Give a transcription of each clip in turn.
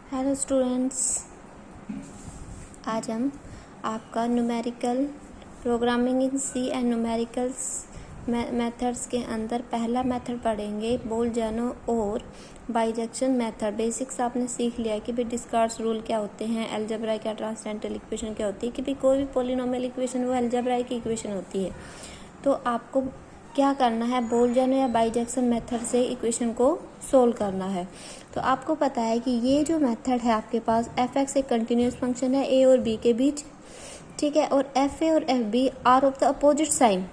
Hello students, आज हम आपका numerical programming in C and numericals methods के अंदर पहला मेथड पढ़ेंगे, बोल-जॉनो और बाइजेक्शन मेथड। बेसिक्स आपने सीख लिया कि भाई डिस्कार्ड्स रूल क्या होते हैं, अलजेब्रा क्या, ट्रांसेंडेंटल इक्वेशन क्या होती है, कि भाई कोई भी पॉलिनोमियल इक्वेशन वो अलजेब्रा की इक्वेशन होती है। तो आपको क्या करना है, बोल-जॉनो या बाइजेक्शन मेथड से इक्वेशन को सोल्व करना है। तो आपको पता है कि ये जो मेथड है आपके पास, एफ एक्स एक कंटिन्यूस फंक्शन है ए और बी के बीच, ठीक है, और एफ ए और F B are of the opposite sign.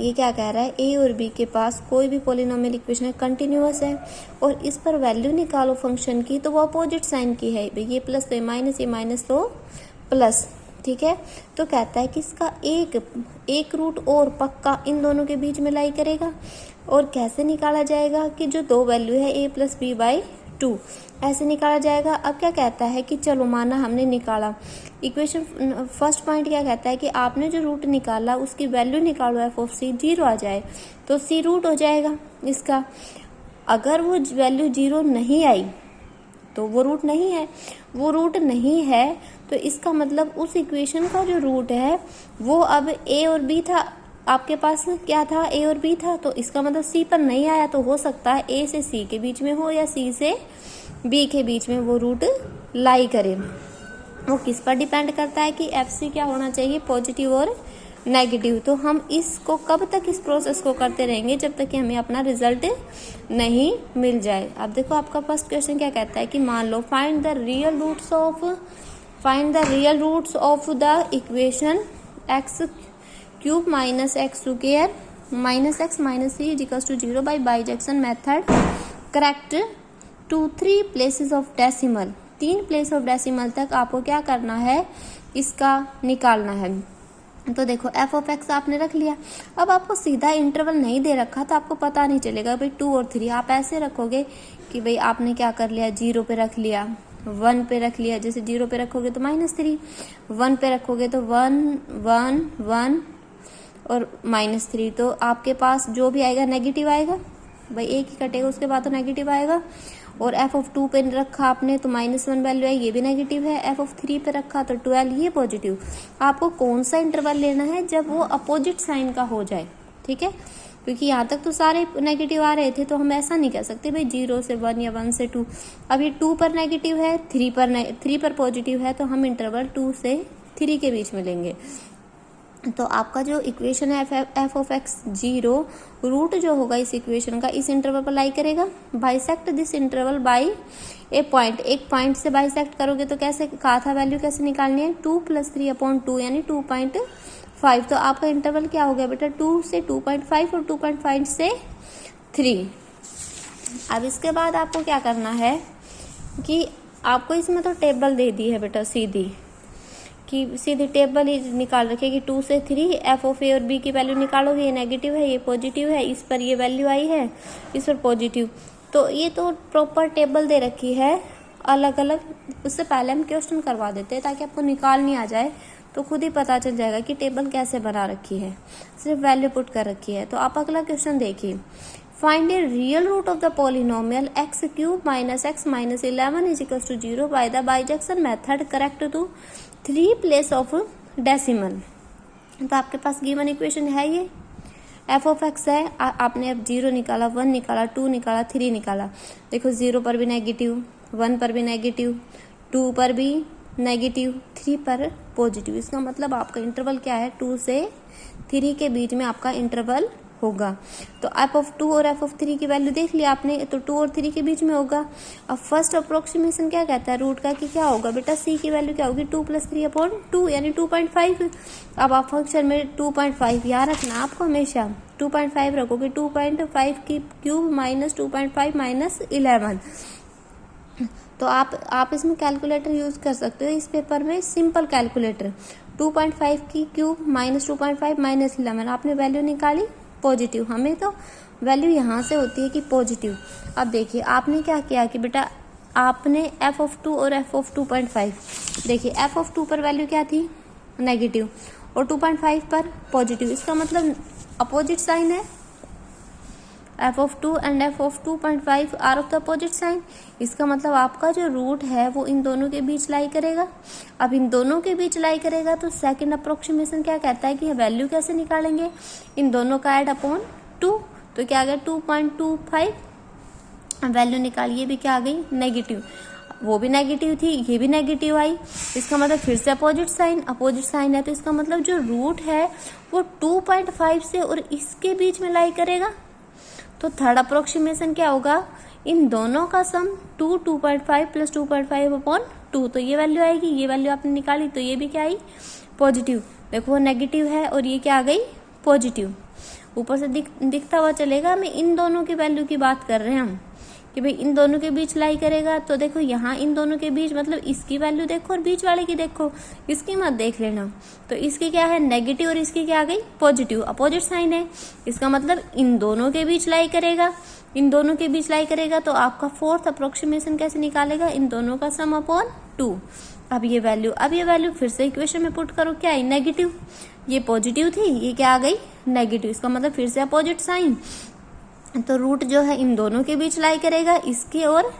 ये क्या कह रहा है, ए और बी के पास कोई भी पॉलिनोमियल इक्वेशन कंटिन्यूअस है और इस पर वैल्यू निकालो फंक्शन की, तो वो अपोजिट साइन की है। ये प्लस तो ये माइनस तो प्लस, ठीक है। तो कहता है कि इसका एक रूट और पक्का इन दोनों के बीच में लाई करेगा। और कैसे निकाला जाएगा कि जो दो वैल्यू है a प्लस बी बाई 2, ऐसे निकाला जाएगा। अब क्या कहता है कि चलो माना हमने निकाला, इक्वेशन फर्स्ट पॉइंट क्या कहता है कि आपने जो रूट निकाला उसकी वैल्यू निकालो एफ ऑफ सी, 0 आ जाए तो सी रूट हो जाएगा इसका। अगर वो वैल्यू 0 नहीं आई तो वो रूट नहीं है, वो रूट नहीं है तो इसका मतलब उस इक्वेशन का जो रूट है वो अब ए और बी था, आपके पास क्या था, ए और बी था, तो इसका मतलब सी पर नहीं आया। तो हो सकता है ए से सी के बीच में हो या सी से बी के बीच में वो रूट लाई करे। वो किस पर डिपेंड करता है कि एफ सी क्या होना चाहिए, पॉजिटिव और नेगेटिव। तो हम इसको कब तक इस प्रोसेस को करते रहेंगे, जब तक कि हमें अपना रिजल्ट नहीं मिल जाए। अब देखो आपका फर्स्ट क्वेश्चन क्या कहता है कि मान लो find the real roots of the equation x cube minus x square minus x minus 3 equals to 0 by bisection method correct to 3 places of decimal. 3 place of decimal तक आपको क्या करना है, इसका निकालना है। तो देखो एफ ऑफ एक्स आपने रख लिया। अब आपको सीधा इंटरवल नहीं दे रखा तो आपको पता नहीं चलेगा भाई 2 और 3। आप ऐसे रखोगे कि भाई आपने क्या कर लिया, 0 पे रख लिया, 1 पे रख लिया। जैसे 0 पे रखोगे तो -3, 1 पे रखोगे तो 1 1 1 और -3। तो आपके पास जो भी आएगा नेगेटिव आएगा, भाई एक ही कटेगा उसके बाद तो नेगेटिव आएगा। और एफ ऑफ 2 पे रखा आपने तो -1 वैल्यू है, ये भी नेगेटिव है। एफ ऑफ 3 पे रखा तो 12, ये पॉजिटिव। आपको कौन सा इंटरवल लेना है, जब वो अपोजिट साइन का हो जाए, ठीक है। क्योंकि यहाँ तक तो सारे नेगेटिव आ रहे थे, तो हम ऐसा नहीं कह सकते भाई 0 से 1 या 1 से 2। अब ये 2 पर नेगेटिव है, 3 पर पॉजिटिव है, तो हम इंटरवल 2 से 3 के बीच में लेंगे। तो आपका जो इक्वेशन है एफ ऑफ एक्स 0, रूट जो होगा इस इक्वेशन का इस इंटरवल पर लाई करेगा। Bisect this interval by A point, एक पॉइंट से बाइसेक्ट करोगे तो कैसे कहा था, वैल्यू कैसे निकालनी है, 2 + 3/2 यानी 2.5। तो आपका इंटरवल क्या हो गया बेटा, 2 से 2.5 और 2.5 से 3। अब इसके बाद आपको क्या करना है कि आपको इसमें तो टेबल दे दी है बेटा, सीधी टेबल ही निकाल रखेगी। 2 से 3 एफ ऑफ ए और बी की वैल्यू निकालोगे, ये नेगेटिव है ये पॉजिटिव है, इस पर ये वैल्यू आई है, इस पर पॉजिटिव। तो ये तो प्रॉपर टेबल दे रखी है अलग अलग। उससे पहले हम क्वेश्चन करवा देते हैं ताकि आपको निकाल नहीं आ जाए, तो खुद ही पता चल जाएगा कि टेबल कैसे बना रखी है, सिर्फ वैल्यू पुट कर रखी है। तो आप अगला क्वेश्चन देखिए, find a real root of the polynomial x cube minus x minus 11 is equal to 0 by the bisection method correct to 3 place of decimal. तो आपके पास गिवन इक्वेशन है, ये एफ ऑफ एक्स है। आपने अब 0 निकाला, 1 निकाला, 2 निकाला, 3 निकाला। देखो 0 पर भी नेगेटिव, 1 पर भी नेगेटिव, 2 पर भी नेगेटिव, 3 पर पॉजिटिव। इसका मतलब आपका इंटरवल क्या है, 2 से 3 के बीच में आपका इंटरवल होगा। तो एफ ऑफ 2 और एफ ऑफ 3 की वैल्यू देख लिया आपने, तो 2 और 3 के बीच में होगा। अब फर्स्ट अप्रोक्सीमेशन क्या कहता है रूट का, कि क्या होगा बेटा, सी की वैल्यू क्या होगी, 2 + 3/2 यानी 2.5। अब आप फंक्शन में 2.5 याद रखना आपको हमेशा, 2.5 रखोगे, 2.5 की क्यूब माइनस 2.5 माइनस 11। तो आप इसमें कैलकुलेटर यूज कर सकते हो, इस पेपर में सिंपल कैलकुलेटर। 2.5 की क्यूब माइनस 2.5 माइनस 11, आपने वैल्यू निकाली पॉजिटिव। हमें तो वैल्यू यहाँ से होती है कि पॉजिटिव। अब देखिए आपने क्या किया कि बेटा आपने एफ ऑफ 2 और एफ ऑफ 2.5, देखिए एफ ऑफ 2 पर वैल्यू क्या थी, नेगेटिव, और 2.5 पर पॉजिटिव। इसका मतलब अपोजिट साइन है, f(2) and f(2.5) are of the opposite sign. इसका मतलब आपका जो रूट है वो इन दोनों के बीच लाई करेगा। अब इन दोनों के बीच लाई करेगा तो सेकंड अप्रोक्सीमेशन क्या कहता है कि वैल्यू कैसे निकालेंगे, इन दोनों का ऐड अपॉन 2, तो क्या आ गया 2.25। वैल्यू निकालिए भी क्या आ गई नेगेटिव, वो भी नेगेटिव थी, ये भी नेगेटिव आई। इसका मतलब फिर से अपोजिट साइन है, तो इसका मतलब जो रूट है वो 2.5 से और इसके बीच में लाई करेगा। तो थर्ड अप्रोक्सीमेशन क्या होगा, इन दोनों का सम 2.5 प्लस 2.5 अपॉन 2, तो ये वैल्यू आएगी। ये वैल्यू आपने निकाली तो ये भी क्या आई पॉजिटिव। देखो वो नेगेटिव है और ये क्या आ गई पॉजिटिव। ऊपर से दिखता हुआ चलेगा, हमें इन दोनों की वैल्यू की बात कर रहे हैं हम कि भाई इन दोनों के बीच लाई करेगा। तो देखो यहाँ इन दोनों के बीच मतलब इसकी वैल्यू देखो और बीच वाले की देखो, इसकी मत देख लेना। तो इसकी क्या है नेगेटिव और इसकी क्या आ गई पॉजिटिव, अपोजिट साइन है। इसका मतलब इन दोनों के बीच लाई करेगा, इन दोनों के बीच लाई करेगा। तो आपका फोर्थ अप्रोक्सीमेशन कैसे निकालेगा, इन दोनों का सम अपॉन 2। अब ये वैल्यू फिर से इक्वेशन में पुट करो, क्या है नेगेटिव, ये पॉजिटिव थी, ये क्या आ गई नेगेटिव। इसका मतलब फिर से अपोजिट साइन। तो रूट जो है इन दोनों के बीच लाई करेगा, इसके और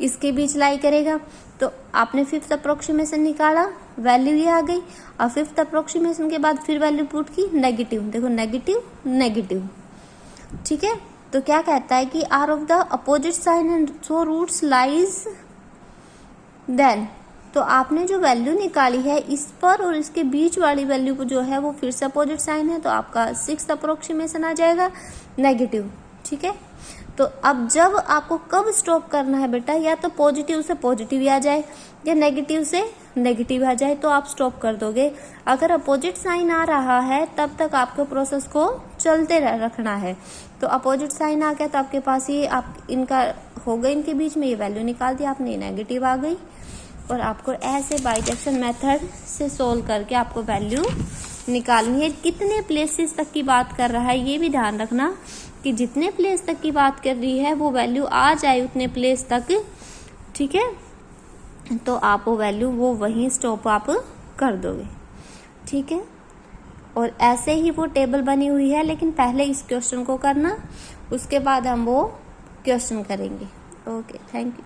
इसके बीच लाई करेगा। तो आपने फिफ्थ अप्रोक्सीमेशन निकाला, वैल्यू ये आ गई। और फिफ्थ अप्रोक्सीमेशन के बाद फिर वैल्यू पुट की नेगेटिव, देखो नेगेटिव, ठीक है। तो क्या कहता है कि are of the opposite sign and so roots lies then. तो आपने जो वैल्यू निकाली है इस पर और इसके बीच वाली वैल्यू को जो है वो फिर से अपोजिट साइन है, तो आपका सिक्स्थ अप्रोक्सीमेशन आ जाएगा नेगेटिव, ठीक है। तो अब जब आपको कब स्टॉप करना है बेटा, या तो पॉजिटिव से पॉजिटिव आ जाए या नेगेटिव से नेगेटिव आ जाए, तो आप स्टॉप कर दोगे। अगर अपोजिट साइन आ रहा है तब तक आपको प्रोसेस को चलते रखना है। तो अपोजिट साइन आ गया तो आपके पास ये आप इनका हो गए, इनके बीच में ये वैल्यू निकाल दी आपने, नेगेटिव आ गई। और आपको ऐसे बाइजेक्शन मेथड से सोल्व करके आपको वैल्यू निकालनी है। कितने प्लेसेस तक की बात कर रहा है ये भी ध्यान रखना कि जितने प्लेस तक की बात कर रही है वो वैल्यू आ जाए उतने प्लेस तक, ठीक है। तो आप वो वैल्यू वो वहीं स्टॉप आप कर दोगे, ठीक है। और ऐसे ही वो टेबल बनी हुई है, लेकिन पहले इस क्वेश्चन को करना, उसके बाद हम वो क्वेश्चन करेंगे। Okay, thank you.